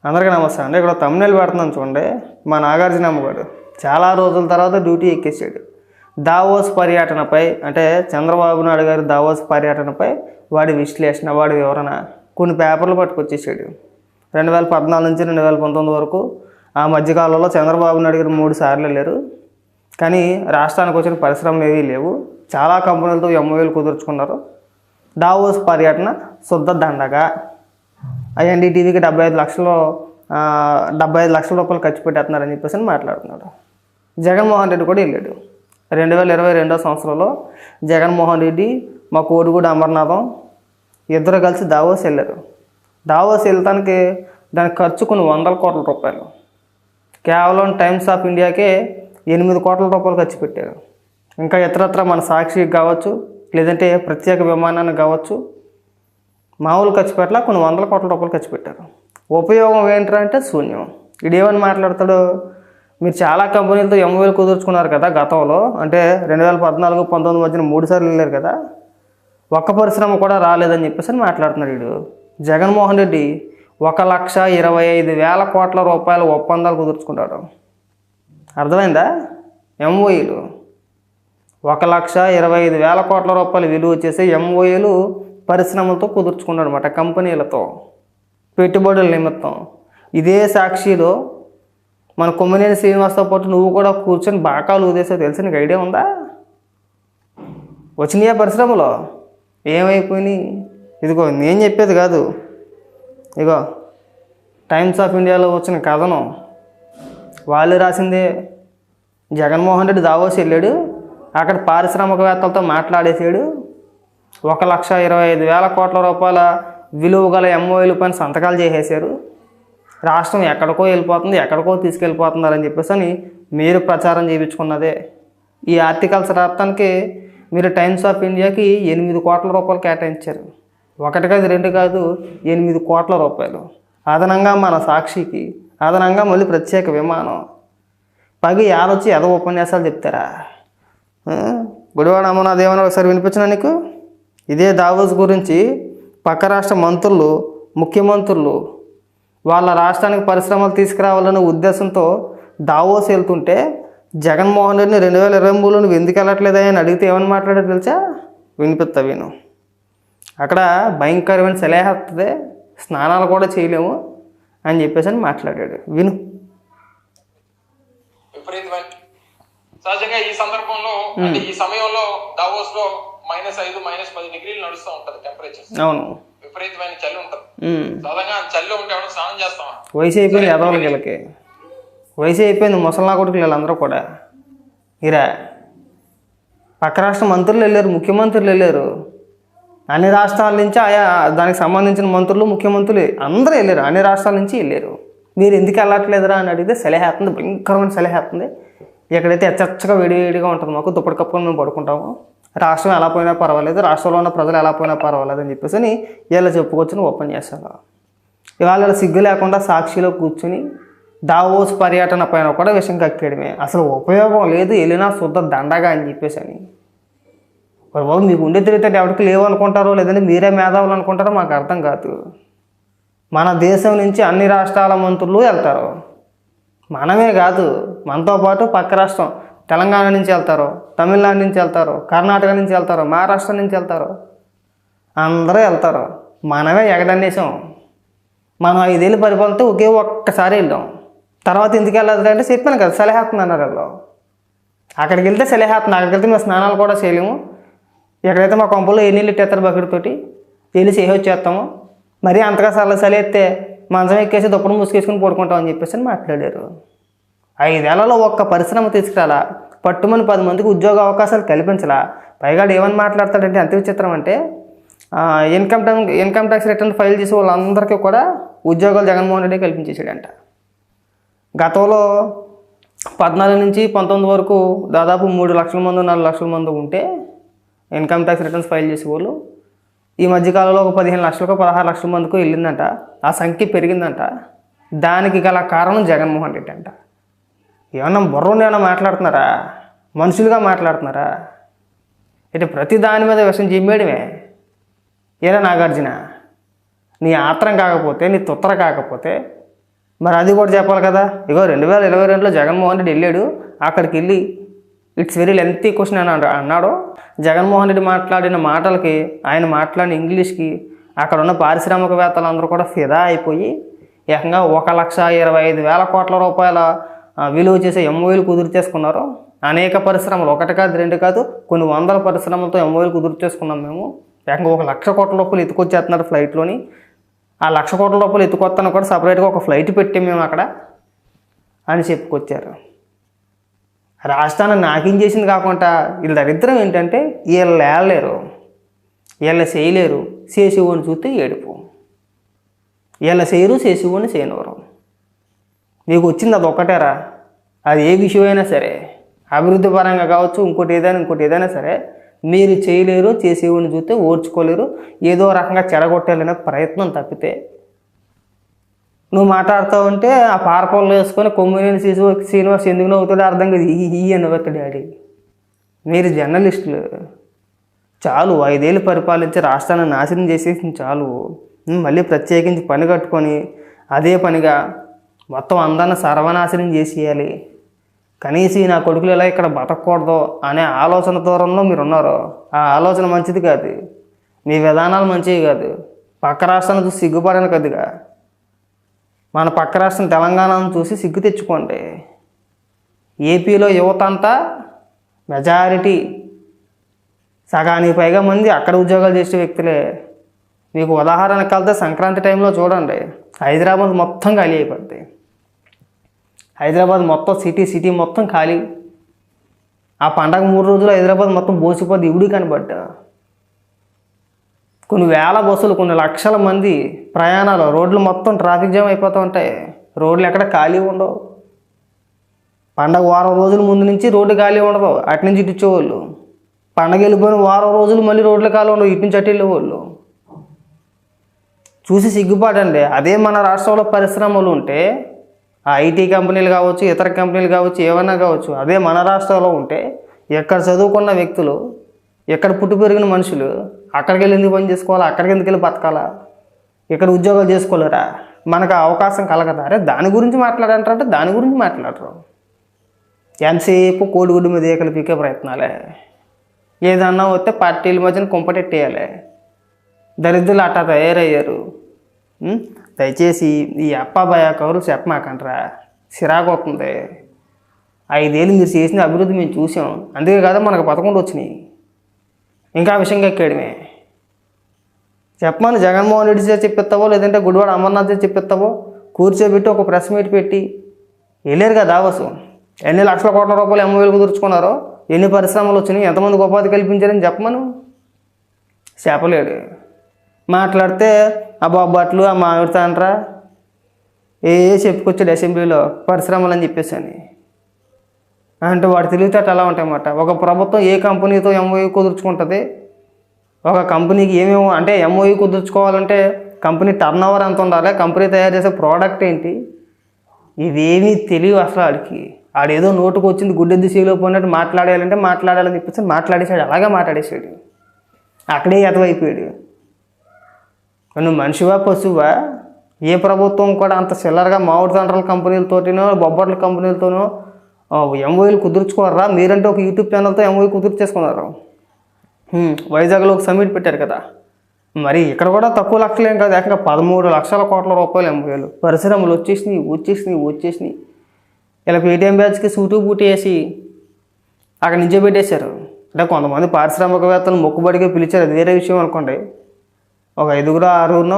అందరికీ నమస్తే అండి. ఇక్కడ తమిళ పెడుతున్నాను చూడండి. మా నాగార్జున అమ్మగారు చాలా రోజుల తర్వాత డ్యూటీ ఎక్కేసాడు. దావోస్ పర్యటనపై, అంటే చంద్రబాబు నాయుడు గారి దావోస్ పర్యటనపై వాడి విశ్లేషణ, వాడి వివరణ కొన్ని పేపర్లు పట్టుకొచ్చేసాడు. 2014 నుంచి 2019 వరకు ఆ మధ్యకాలంలో చంద్రబాబు నాయుడు గారు 3 సార్లు వెళ్ళారు. కానీ రాష్ట్రానికి వచ్చిన పరిశ్రమలు ఏవీ లేవు. చాలా కంపెనీలతో MOUలు కుదుర్చుకున్నారు. దావోస్ పర్యటన శుద్ధ దండగా. NDTVకి 75 లక్షల రూపాయలు ఖర్చు పెట్టేస్తున్నారని చెప్పేసి మాట్లాడుతున్నాడు. జగన్మోహన్ రెడ్డి కూడా వెళ్ళాడు. 2022 సంవత్సరంలో జగన్మోహన్ రెడ్డి, మా కోడిగూడి అమర్నాథం ఇద్దరు కలిసి దావోస్ వెళ్ళారు. దావోస్ వెళ్తానికి దానికి ఖర్చు కొన్ని 100 కోట్ల రూపాయలు. కేవలం టైమ్స్ ఆఫ్ ఇండియాకే 8 కోట్ల రూపాయలు ఖర్చు పెట్టారు. ఇంకా ఇతరత్ర మన సాక్షికి కావచ్చు, లేదంటే ప్రత్యేక విమానానికి కావచ్చు, మామూలు ఖర్చు పెట్టలా కొన్ని 100 కోట్ల రూపాయలు ఖర్చు పెట్టారు. ఉపయోగం ఏంటంటే శూన్యం. ఇదేమని మాట్లాడతాడు, మీరు చాలా కంపెనీలతో MOUలు కుదుర్చుకున్నారు కదా గతంలో, అంటే 2014-19 మధ్యన 3 సార్లు వెళ్ళారు కదా, ఒక్క పరిశ్రమ కూడా రాలేదని చెప్పేసి మాట్లాడుతున్నాడు వీడు. జగన్మోహన్ రెడ్డి 1,25,000 కోట్ల రూపాయల ఒప్పందాలు కుదుర్చుకున్నాడు. అర్థమైందా? MOUలు 1,25,000 కోట్ల రూపాయలు విలువ చేసే MOUలు పరిశ్రమలతో కుదుర్చుకున్నాడు అనమాట, కంపెనీలతో పెట్టుబడుల నిమిత్తం. ఇదే సాక్షిలో మన కొమ్మినేని శ్రీనివాస్తో పాటు నువ్వు కూడా కూర్చొని బాకాలు ఊదేసావు, తెలిసి నీకు ఐడియా ఉందా? వచ్చినాయా పరిశ్రమలో? ఏమైపోయినాయి? ఇదిగో నేను చెప్పేది కాదు, ఇగో టైమ్స్ ఆఫ్ ఇండియాలో వచ్చిన కథనం వాళ్ళు రాసిందే. జగన్మోహన్ రెడ్డి దావోస్ వెళ్ళాడు, అక్కడ పారిశ్రామికవేత్తలతో మాట్లాడేసాడు. 1,25,000 కోట్ల రూపాయల విలువ గల MOUల పైన సంతకాలు చేసేసారు. రాష్ట్రం ఎక్కడికో వెళ్ళిపోతుంది, ఎక్కడికో తీసుకెళ్ళిపోతున్నారని చెప్పేసి అని మీరు ప్రచారం చేయించుకున్నదే. ఈ ఆర్టికల్స్ రాయడానికి మీరు టైమ్స్ ఆఫ్ ఇండియాకి 8 కోట్ల రూపాయలు కేటాయించారు. 1 కాదు 2 కాదు, 8 కోట్ల రూపాయలు. అదనంగా మన సాక్షికి, అదనంగా మళ్ళీ ప్రత్యేక విమానం. పగి యాదొచ్చి ఎద ఉపన్యాసాలు చెప్తారా? గుడివాడ అమ్మనాథ్ ఏమన్నా ఒకసారి వినిపించినా నీకు? ఇదే దావోస్ గురించి పక్క రాష్ట్ర మంత్రులు, ముఖ్యమంత్రులు వాళ్ళ రాష్ట్రానికి పరిశ్రమలు తీసుకురావాలనే ఉద్దేశంతో దావోస్ వెళ్తుంటే జగన్మోహన్ రెడ్డిని 2023లో నువ్వు ఎందుకు వెళ్ళట్లేదా అని అడిగితే ఏమని మాట్లాడారు తెలుసా? వినిపిస్తా విను. అక్కడ భయంకరమైన సలహా వస్తుంది, స్నానాలు కూడా చేయలేము అని చెప్పేసి అని మాట్లాడాడు. విను. సహజంగా ఈ సందర్భంలో అంటే ఈ సమయంలో దావోస్ లో -5, -10 డిగ్రీలు నడుస్తూ ఉంటది టెంపరేచర్. అవును, విపరీతమైన చలి ఉంటది. సాధారణంగా చలిలో ఉంటే ఎవరైనా స్నానం చేస్తామా? వయసు అయిపోయింది ఎదవలకి, వీళ్ళకి వయసు అయిపోయింది. ముసలినా కొడుకులు వీళ్ళందరూ కూడా ఇరా. పక్క రాష్ట్ర మంత్రులు వెళ్ళారు, ముఖ్యమంత్రులు వెళ్ళారు, అన్ని రాష్ట్రాల నుంచి ఆయా దానికి సంబంధించిన మంత్రులు, ముఖ్యమంత్రులు అందరూ వెళ్ళారు, అన్ని రాష్ట్రాల నుంచి వెళ్ళారు. మీరు ఎందుకు వెళ్ళట్లేదురా అని అడిగితే సలహేస్తుంది, భయంకరమైన సలహేస్తుంది. ఎక్కడైతే ఎచ్చచ్చగా వేడివేడిగా ఉంటుంది, మాకు దుప్పటి కప్పుకొని మేము పడుకుంటాము, రాష్ట్రం ఎలా పోయినా పర్వాలేదు, రాష్ట్రంలో ఉన్న ప్రజలు ఎలా పోయినా పర్వాలేదు అని చెప్పేసి వీళ్ళు చెప్పుకొచ్చిన ఉపన్యాసాలు. ఇవాళ సిగ్గు లేకుండా సాక్షిలో కూర్చుని దావోస్ పర్యటన పైన కూడా విషయం కక్కేయడమే. అసలు ఉపయోగం లేదు, వెళ్ళినా శుద్ధ దండగా అని చెప్పేసి అని. బాబు మీకు ఉండే తిరిగితే ఎవరికి లేవు అనుకుంటారో, లేదంటే మీరే మేధావులు అనుకుంటారో మాకు అర్థం కాదు. మన దేశం నుంచి అన్ని రాష్ట్రాల మంత్రులు వెళ్తారు. మనమే కాదు, మనతో పాటు పక్క రాష్ట్రం తెలంగాణ నుంచి వెళ్తారు, తమిళనాడు నుంచి వెళ్తారు, కర్ణాటక నుంచి వెళ్తారు, మహారాష్ట్ర నుంచి వెళ్తారు, అందరూ వెళ్తారు. మనమే ఎగడనేసాం. మనం 5 ఏళ్ళు పరిపాలనతో ఒకే ఒక్కసారి వెళ్ళాం. తర్వాత ఎందుకు వెళ్ళదు అంటే చెప్పాను కదా, సలహేస్తుంది అన్నారు వాళ్ళు. అక్కడికి వెళ్తే సలహేస్తుంది, అక్కడికి వెళ్తే మేము స్నానాలు కూడా చేయలేము, ఎక్కడైతే మా కొంపలో నీళ్ళు ఇట్టేస్తారు బకెట్తోటి వెళ్ళి చేస్తాము, మరీ అంతగా సలహెత్తే మంచం ఎక్కేసి దుప్పటి ముసుకేసుకుని పడుకుంటాం అని చెప్పేసి మాట్లాడారు. 5 ఏళ్లలో ఒక్క పరిశ్రమ తీసుకురాలా, పట్టుమని 10 మందికి ఉద్యోగ అవకాశాలు కల్పించలా. పైగా ఏమని మాట్లాడతాడంటే ఎంత విచిత్రం అంటే, ఇన్కమ్ ట్యాక్స్ రిటర్న్ ఫైల్ చేసే వాళ్ళందరికీ కూడా ఉద్యోగాలు జగన్మోహన్ రెడ్డి కల్పించేసాడంట. గతంలో 14 నుంచి 19 వరకు దాదాపు 3 లక్షల మంది 4 లక్షల మంది ఉంటే ఇన్కమ్ ట్యాక్స్ రిటర్న్స్ ఫైల్ చేసేవాళ్ళు, ఈ మధ్యకాలంలో ఒక 15 లక్షలకు 16 లక్షల మందికి వెళ్ళిందంట. ఆ సంఖ్య పెరిగిందంట. దానికి గల కారణం జగన్మోహన్ రెడ్డి అంట. ఏమన్నా బుర్రని ఏమన్నా మాట్లాడుతున్నారా? మనుషులుగా మాట్లాడుతున్నారా? ఇటు ప్రతి దాని మీద విషయం చెప్పేయడమే. ఏనా నాగార్జున, నీ ఆత్రం కాకపోతే, నీ తుత్తర కాకపోతే మరి అది కూడా చెప్పాలి కదా. ఇగో 2022లో జగన్మోహన్ రెడ్డి వెళ్ళాడు, అక్కడికి వెళ్ళి ఇట్స్ వెరీ లెంతీ క్వశ్చన్ అని అన్నాడు. జగన్మోహన్ రెడ్డి మాట్లాడిన మాటలకి, ఆయన మాట్లాడిన ఇంగ్లీష్కి అక్కడ ఉన్న పారిశ్రామికవేత్తలు అందరూ కూడా ఫిదా అయిపోయి ఏకంగా 1,25,000 కోట్ల రూపాయల విలువ చేసే ఎంఓయూలు కుదురు చేసుకున్నారు. అనేక పరిశ్రమలు, ఒకటి కాదు రెండు కాదు, కొన్ని వందల పరిశ్రమలతో ఎంఓయూలు కుదురు చేసుకున్నాం మేము. ఏకంగా 1,00,000 కోట్ల రూపాయలు ఎత్తుకొచ్చేస్తున్నారు ఫ్లైట్లోని. ఆ 1,00,000 కోట్ల రూపాయలు ఎత్తుకొస్తాను కూడా సపరేట్గా ఒక ఫ్లైట్ పెట్టాం మేము అక్కడ అని చెప్పుకొచ్చారు. రాష్ట్రాన్ని నాకేం చేసింది కాకుండా వీళ్ళ దరిద్రం ఏంటంటే వీళ్ళు లేలేరు, వీళ్ళ చేయలేరు, చేసేవాడిని చూస్తే ఏడుపు. వీళ్ళ చేయరు, చేసేవాడిని చేయనివ్వరు. మీకు వచ్చింది అది ఒక్కటేరా, అది ఏ విషయమైనా సరే, అభివృద్ధి పరంగా కావచ్చు, ఇంకోటి ఏదైనా సరే, మీరు చేయలేరు, చేసేవాడిని చూస్తే ఓర్చుకోలేరు, ఏదో రకంగా చెడగొట్టాలనే ప్రయత్నం తప్పితే నువ్వు మాట్లాడుతూ ఉంటే ఆ పారపొల్లు వేసుకొని కొమ్మినేని శ్రీనివాస్ ఎందుకు నవ్వుతాడో అర్థం కాదు, ఈ అని నవ్వుతాడు డాడీ. మీరు జర్నలిస్టులు చాలు, 5 ఏళ్ళు పరిపాలించి రాష్ట్రాన్ని నాశనం చేసేసి చాలు. మళ్ళీ ప్రత్యేకించి పని కట్టుకొని అదే పనిగా మొత్తం అందరిని సర్వనాశనం చేసేయాలి, కనీసం నా కొడుకులు ఎలా ఇక్కడ బతకూడదు అనే ఆలోచన దూరంలో మీరు ఉన్నారు. ఆ ఆలోచన మంచిది కాదు, మీ విధానాలు మంచివి కాదు. పక్క రాష్ట్రాన్ని చూసి సిగ్గుపడను కొద్దిగా, మన పక్క రాష్ట్రం తెలంగాణను చూసి సిగ్గు తెచ్చుకోండి. ఏపీలో యువత అంతా మెజారిటీ సగానికి పైగా మంది అక్కడ ఉద్యోగాలు చేసే వ్యక్తులే. మీకు ఉదాహరణకు వెళ్తే సంక్రాంతి టైంలో చూడండి, హైదరాబాద్ మొత్తం ఖాళీ అయిపోద్ది. హైదరాబాద్ మొత్తం సిటీ మొత్తం ఖాళీ. ఆ పండగ 3 రోజులు హైదరాబాద్ మొత్తం బోసిపోద్ది, ఇవిడి కనబడ్డా. కొన్ని వేల బస్సులు, కొన్ని లక్షల మంది ప్రయాణాలు, రోడ్లు మొత్తం ట్రాఫిక్ జామ్ అయిపోతూ ఉంటాయి. రోడ్లు ఎక్కడ ఖాళీ ఉండవు. పండగ వారం రోజుల ముందు నుంచి రోడ్డు ఖాళీ ఉండదు, అటు నుంచి ఇటు ఇచ్చేవాళ్ళు. పండగ వెళ్ళిపోయిన వారం రోజులు మళ్ళీ రోడ్లు ఖాళీ ఉండవు, ఇటు నుంచి అటు వెళ్ళేవాళ్ళు. చూసి సిగ్గుపడండి. అదే మన రాష్ట్రంలో పరిశ్రమలు ఉంటే, ఆ ఐటీ కంపెనీలు కావచ్చు, ఇతర కంపెనీలు కావచ్చు, ఏమైనా కావచ్చు, అదే మన రాష్ట్రంలో ఉంటే ఎక్కడ చదువుకున్న వ్యక్తులు, ఎక్కడ పుట్టి పెరిగిన మనుషులు అక్కడికి వెళ్ళి ఎందుకు పని చేసుకోవాలా, అక్కడికి ఎందుకు వెళ్ళి బతకాలా, ఇక్కడ ఉద్యోగాలు చేసుకోలేరా, మనకు అవకాశం కలగదా? అరే దాని గురించి మాట్లాడంటారంటే దాని గురించి మాట్లాడరు. ఎంతసేపు కోడిగుడ్డు మీద ఏకలు పీకే ప్రయత్నాలే. ఏదన్నా వస్తే పార్టీల మధ్యన కుంపటెట్టేయాలి. దరిద్రులు అట్టా తయారయ్యారు. దయచేసి ఈ అప్పాబాయ కౌరులు చెప్పమాకంటారా, చిరాకు వస్తుంది. 5 ఏళ్ళు మీరు చేసిన అభివృద్ధి మేము చూసాం, అందుకే కదా మనకు 11 వచ్చినాయి. ఇంకా విషయంగా ఎక్కేయడమే. చెప్పమని జగన్మోహన్ రెడ్డి చేసి చెప్పిస్తావో, లేదంటే గుడివాడ అమర్నాథ్ చేసి చెప్పిస్తావో, కూర్చోబెట్టి ఒక ప్రెస్ మీట్ పెట్టి వెళ్ళారు కదా దావసు. ఎన్ని లక్షల కోట్ల రూపాయలు ఎంఓయూలు కుదుర్చుకున్నారో, ఎన్ని పరిశ్రమలు వచ్చినాయి, ఎంతమందికి ఉపాధి కల్పించారని చెప్పమను. చెప్పలేడు. మాట్లాడితే ఆ బొబ్బట్లు, ఆ మామిడి తాండ్రా చెప్పుకొచ్చాడు అసెంబ్లీలో పరిశ్రమలు అని చెప్పేసి అని. అంటే వాడు తెలివితేట ఎలా ఉంటాయన్నమాట. ఒక ప్రభుత్వం ఏ కంపెనీతో ఎంఓయూ కుదుర్చుకుంటుంది, ఒక కంపెనీకి ఏమేమో అంటే ఎంఓయూ కుదుర్చుకోవాలంటే కంపెనీ టర్న్ ఓవర్ ఎంత ఉండాలి, కంపెనీ తయారు చేసే ప్రోడక్ట్ ఏంటి, ఇవేమీ తెలియవు అసలు ఆడికి. ఆడేదో నోటుకు వచ్చింది గుడ్డెద్దు సీలో పోయినట్టు మాట్లాడాలని చెప్పేసి మాట్లాడేశాడు. అలాగే మాట్లాడేశాడు, అక్కడే ఎతవైపోయాడు. నువ్వు మనిషివా పశువా? ఏ ప్రభుత్వం కూడా అంత చిల్లరగా మామిడి తండ్రుల కంపెనీలతోనో బొబ్బట్ల కంపెనీలతోనో ఎంఓయూలు కుదుర్చుకోరా? మీరంటే ఒక యూట్యూబ్ ఛానల్తో ఎంఓయూ కుదుర్చేసుకున్నారు. వైజాగ్లో ఒక సమిట్ పెట్టారు కదా, మరి ఇక్కడ కూడా తక్కువ లక్షలేం కాదు, ఏకంగా 13 లక్షల కోట్ల రూపాయలు ఎంఓయూలు. పరిశ్రమలు వచ్చేసినాయి. ఇలా పేటీఎం బ్యాచ్కి సూటు బూటి వేసి అక్కడ నుంచే పెట్టేశారు. అంటే కొంతమంది పారిశ్రామికవేత్తలు మొక్కుబడిగా పిలిచారు, అది వేరే విషయం అనుకోండి. ఒక 5-6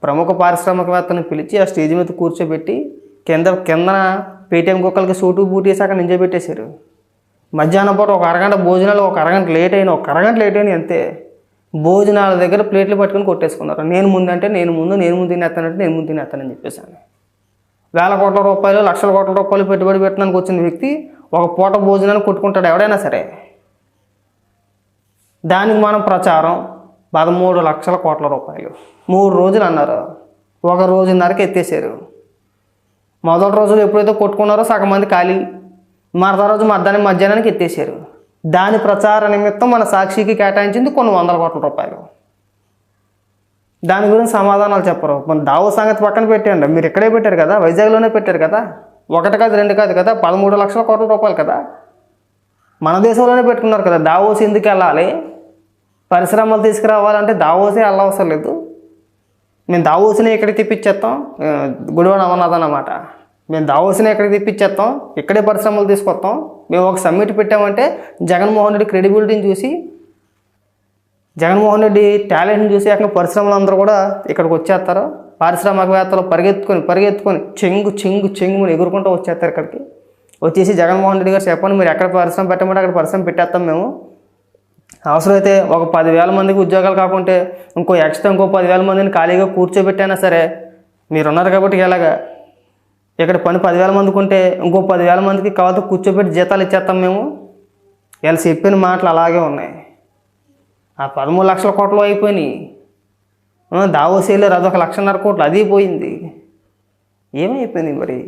ప్రముఖ పారిశ్రామికవేత్తలను పిలిచి ఆ స్టేజ్ మీద కూర్చోబెట్టి కిందన పేటీఎం కుక్కలకి సూటు బూట్ వేసి అక్కడ నించోబెట్టేశారు. మధ్యాహ్నం పూట ఒక అరగంట భోజనాలు, ఒక అరగంట లేట్ అయినా అంతే. భోజనాల దగ్గర ప్లేట్లు పట్టుకొని కొట్టేసుకున్నారు. నేను ముందు తినేస్తానని చెప్పేసాను. వేల కోట్ల రూపాయలు, లక్షల కోట్ల రూపాయలు పెట్టుబడి పెట్టడానికి వచ్చిన వ్యక్తి ఒక పూట భోజనాన్ని కొట్టుకుంటాడు ఎవడైనా సరే. దానికి మనం ప్రచారం 13 లక్షల కోట్ల రూపాయలు 3 రోజులు అన్నారు, 1 రోజున్నరకి ఎత్తేసారు. మొదటి రోజులు ఎప్పుడైతే కొట్టుకున్నారో సగం మంది ఖాళీ, మరొక రోజు మధ్యాహ్నానికి ఎత్తేసారు. దాని ప్రచార నిమిత్తం మన సాక్షికి కేటాయించింది కొన్ని 100 కోట్ల రూపాయలు. దాని గురించి సమాధానాలు చెప్పరు. మన దావోస్ సంగతి పక్కన పెట్టండి, మీరు ఇక్కడే పెట్టారు కదా, వైజాగ్లోనే పెట్టారు కదా, 1 కాదు 2 కాదు కదా, 13 లక్షల కోట్ల రూపాయలు కదా, మన దేశంలోనే పెట్టుకున్నారు కదా. దావోస్ ఎందుకు వెళ్ళాలి? పరిశ్రమలు తీసుకురావాలంటే దావోసే వెళ్ళవసరం లేదు. మేము దావోస్ని ఇక్కడికి తెప్పించేస్తాం, గుడివాడ అమర్నాథ్ అన్నమాట. మేము దావోస్ని ఇక్కడికి తెప్పించేస్తాం, ఇక్కడే పరిశ్రమలు తీసుకొస్తాం. మేము ఒక సమ్మిట్ పెట్టామంటే జగన్మోహన్ రెడ్డి క్రెడిబిలిటీని చూసి, జగన్మోహన్ రెడ్డి టాలెంట్ని చూసి అక్కడ పరిశ్రమలు అందరూ కూడా ఇక్కడికి వచ్చేస్తారు. పారిశ్రామికవేత్తలు పరిగెత్తుకొని చెంగుమని ఎగురుకుంటూ వచ్చేస్తారు ఇక్కడికి. వచ్చేసి జగన్మోహన్ రెడ్డి గారు చెప్పండి, మీరు ఎక్కడ పరిశ్రమ పెట్టమంటే అక్కడ పరిశ్రమ పెట్టేస్తాం మేము. అవసరమైతే ఒక 10,000 మందికి ఉద్యోగాలు కాకుంటే ఇంకో 10,000 మందిని ఖాళీగా కూర్చోబెట్టైనా సరే, మీరున్నారు కాబట్టి ఎలాగా ఇక్కడ పని 10,000 మందికి ఉంటే ఇంకో 10,000 మందికి కావాలి కూర్చోబెట్టి జీతాలు ఇచ్చేస్తాం మేము. వీళ్ళు చెప్పిన మాటలు అలాగే ఉన్నాయి. ఆ 13 లక్షల కోట్లు అయిపోయినాయి. దావోస్ వెళ్ళారు, అదొక 1,50,000 కోట్లు, అది పోయింది. ఏమైపోయింది మరి?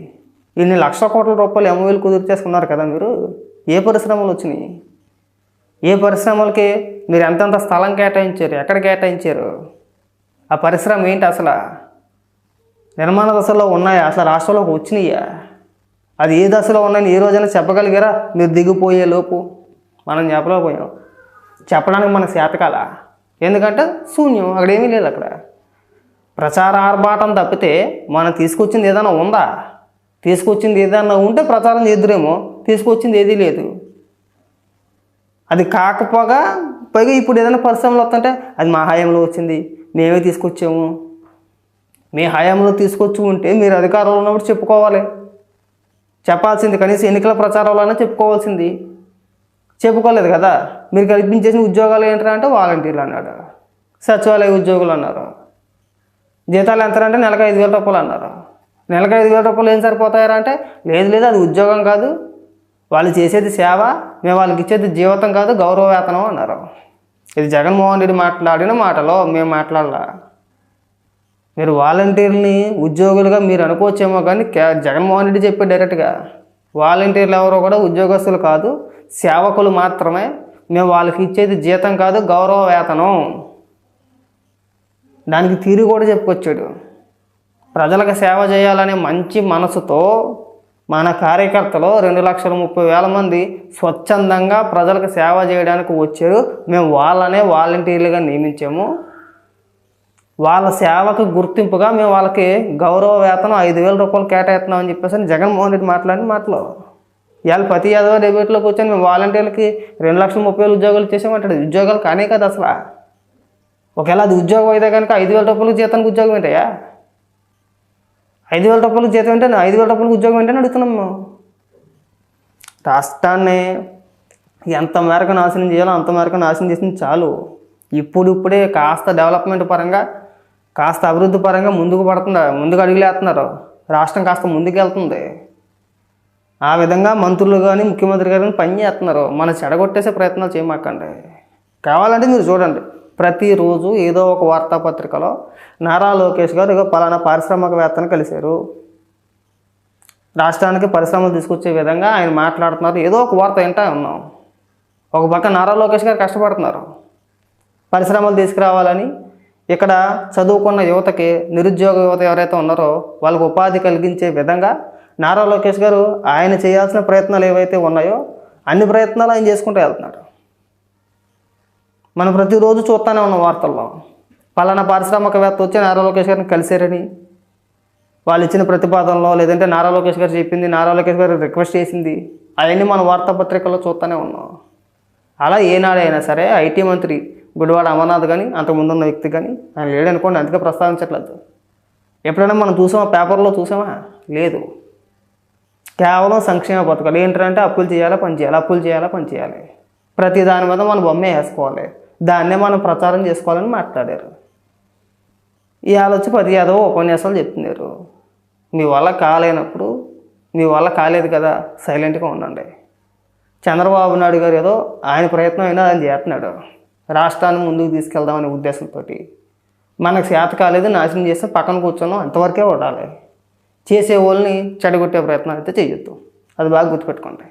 ఇన్ని లక్షల కోట్ల రూపాయలు MOUలు కుదురు చేసుకున్నారు కదా మీరు. ఏ పరిశ్రమలు వచ్చినాయి? ఏ పరిశ్రమలకి మీరు ఎంతెంత స్థలం కేటాయించారు? ఎక్కడ కేటాయించారు? ఆ పరిశ్రమ ఏంటి అసలు? నిర్మాణ దశలో ఉన్నాయా? అసలు రాష్ట్రంలోకి వచ్చినాయా? అది ఏ దశలో ఉన్నాయని ఏ రోజైనా చెప్పగలిగారా? మీరు దిగిపోయే లోపు మనం చెప్పలేకపోయాం. చెప్పడానికి మనకు చేతకాల, ఎందుకంటే శూన్యం, అక్కడ ఏమీ లేదు. అక్కడ ప్రచార ఆర్భాటం తప్పితే మనం తీసుకొచ్చింది ఏదైనా ఉందా? తీసుకొచ్చింది ఏదైనా ఉంటే ప్రచారం చేద్దురేమో, తీసుకొచ్చింది ఏదీ లేదు. అది కాకపోగా పైగా ఇప్పుడు ఏదైనా పరిశ్రమలు వస్తుంటే అది మా హయాంలో వచ్చింది, మేమే తీసుకొచ్చాము. మీ హయాంలో తీసుకొచ్చి ఉంటే మీరు అధికారంలో ఉన్నప్పుడు చెప్పుకోవాలి, చెప్పాల్సింది. కనీసం ఎన్నికల ప్రచారంలోనే చెప్పుకోవాల్సింది. చెప్పుకోలేదు కదా. మీరు కల్పించేసిన ఉద్యోగాలు ఏంటంటే వాలంటీర్లు అన్నాడు, సచివాలయ ఉద్యోగులు అన్నారు. జీతాలు ఎంతంటే నెలకు 5,000 రూపాయలు అన్నారు. నెలకు 5,000 రూపాయలు ఏం సరిపోతాయరా అంటే, లేదు అది ఉద్యోగం కాదు, వాళ్ళు చేసేది సేవ, మేము వాళ్ళకి ఇచ్చేది జీవితం కాదు, గౌరవ వేతనం అన్నారు. ఇది జగన్మోహన్ రెడ్డి మాట్లాడిన మాటలో మేము మాట్లాడాల. మీరు వాలంటీర్ని ఉద్యోగులుగా మీరు అనుకోవచ్చేమో, కానీ జగన్మోహన్ రెడ్డి చెప్పే డైరెక్ట్గా వాలంటీర్లు ఎవరో కూడా ఉద్యోగస్తులు కాదు, సేవకులు మాత్రమే. మేము వాళ్ళకి ఇచ్చేది జీతం కాదు, గౌరవ వేతనం. దానికి తీరు కూడా చెప్పుకొచ్చాడు. ప్రజలకు సేవ చేయాలనే మంచి మనసుతో మన కార్యకర్తలు 2,30,000 మంది స్వచ్ఛందంగా ప్రజలకు సేవ చేయడానికి వచ్చారు. మేము వాళ్ళనే వాలంటీర్లుగా నియమించాము. వాళ్ళ సేవకు గుర్తింపుగా మేము వాళ్ళకి గౌరవ వేతనం 5,000 రూపాయలు కేటాయిస్తున్నామని చెప్పేసి జగన్మోహన్ రెడ్డి మాట్లాడిన మాటలు. ఇవాళ ప్రతి యాదవ డెబేట్లో కూర్చొని మేము వాలంటీర్లకి 2,30,000 ఉద్యోగాలు ఇచ్చేసామంటాడు. ఉద్యోగాలు కానే కదా అసలు. ఒకవేళ అది ఉద్యోగం అయితే కనుక 5,000 రూపాయలకు జీతానికి ఉద్యోగం ఏంటయ్యా? 5,000 రూపాయలకు జీతం ఏంటో 5,000 రూపాయలకు ఉద్యోగం ఏంటని అడుగుతున్నాం మేము. రాష్ట్రాన్ని ఎంత మేరకు నాశనం చేయాలో అంత మేరకు నాశనం చేసింది చాలు. ఇప్పుడే కాస్త డెవలప్మెంట్ పరంగా, కాస్త అభివృద్ధి పరంగా ముందుకు అడుగులేస్తున్నారు. రాష్ట్రం కాస్త ముందుకు వెళ్తుంది. ఆ విధంగా మంత్రులు కానీ ముఖ్యమంత్రి గారు కానీ పని చేస్తున్నారు. మన చెడగొట్టేసే ప్రయత్నాలు చేయమాకండి. కావాలంటే మీరు చూడండి, ప్రతిరోజు ఏదో ఒక వార్తాపత్రికలో నారా లోకేష్ గారు ఇక పలానా పారిశ్రామికవేత్తను కలిశారు, రాష్ట్రానికి పరిశ్రమలు తీసుకొచ్చే విధంగా ఆయన మాట్లాడుతున్నారు, ఏదో ఒక వార్త వింటా ఉన్నాం. ఒక పక్క నారా లోకేష్ గారు కష్టపడుతున్నారు పరిశ్రమలు తీసుకురావాలని. ఇక్కడ చదువుకున్న యువతకి, నిరుద్యోగ యువత ఎవరైతే ఉన్నారో వాళ్ళకు ఉపాధి కలిగించే విధంగా నారా లోకేష్ గారు ఆయన చేయాల్సిన ప్రయత్నాలు ఏవైతే ఉన్నాయో అన్ని ప్రయత్నాలు ఆయన చేసుకుంటూ వెళ్తున్నాడు. మనం ప్రతిరోజు చూస్తూనే ఉన్నాం వార్తల్లో, పలానా పారిశ్రామికవేత్త వచ్చి నారా లోకేష్ గారిని కలిశారని, వాళ్ళు ఇచ్చిన ప్రతిపాదనలో లేదంటే నారా లోకేష్ గారు చెప్పింది, నారా లోకేష్ గారు రిక్వెస్ట్ చేసింది, అవన్నీ మన వార్తాపత్రికల్లో చూస్తూనే ఉన్నాం. అలా ఏనాడైనా సరే ఐటీ మంత్రి గుడివాడ అమర్నాథ్ కానీ అంతకుముందున్న వ్యక్తి కానీ ఆయన లేడనుకోండి, అందుకే ప్రస్తావించట్లేదు. ఎప్పుడైనా మనం చూసామా? పేపర్లో చూసామా? లేదు. కేవలం సంక్షేమ పథకాలు ఏంటంటే అప్పులు చేయాలా పని చేయాలి, అప్పులు చేయాలా పని చేయాలి, ప్రతి దాని మీద మనం బొమ్మే వేసుకోవాలి, దాన్నే మనం ప్రచారం చేసుకోవాలని మాట్లాడారు. ఇవాళ వచ్చి 10 యాదవ ఉపన్యాసాలు చెప్తున్నారు. మీ వల్ల కాలేనప్పుడు, మీ వల్ల కాలేదు కదా సైలెంట్గా ఉండండి. చంద్రబాబు నాయుడు గారు ఏదో ఆయన ప్రయత్నం అయినా ఆయన చేస్తున్నాడు, రాష్ట్రాన్ని ముందుకు తీసుకెళ్దామనే ఉద్దేశంతో. మనకు చేత కాలేదు, నాశనం చేస్తే పక్కన కూర్చున్నాం, అంతవరకే ఉండాలి. చేసే వాళ్ళని చెడగొట్టే ప్రయత్నం అయితే చేయొద్దు. అది బాగా గుర్తుపెట్టుకోండి.